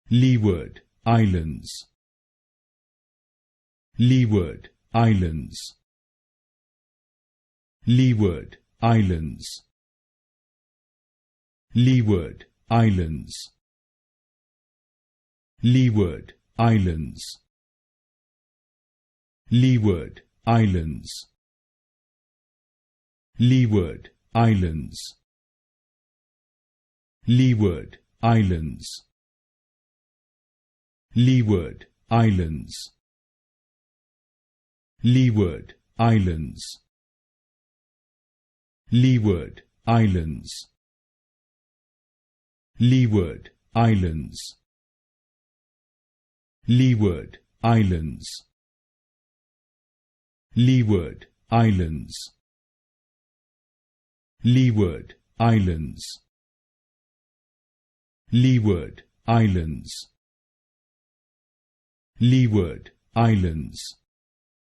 Leeward Islands, Leeward Islands, Leeward Islands, Leeward Islands, Leeward Islands, Leeward Islands, Leeward Islands, Leeward Islands, Leeward Islands, Leeward Islands, Leeward Islands, Leeward Islands, Leeward Islands, Leeward Islands, Leeward Islands, Leeward Islands, Leeward Islands,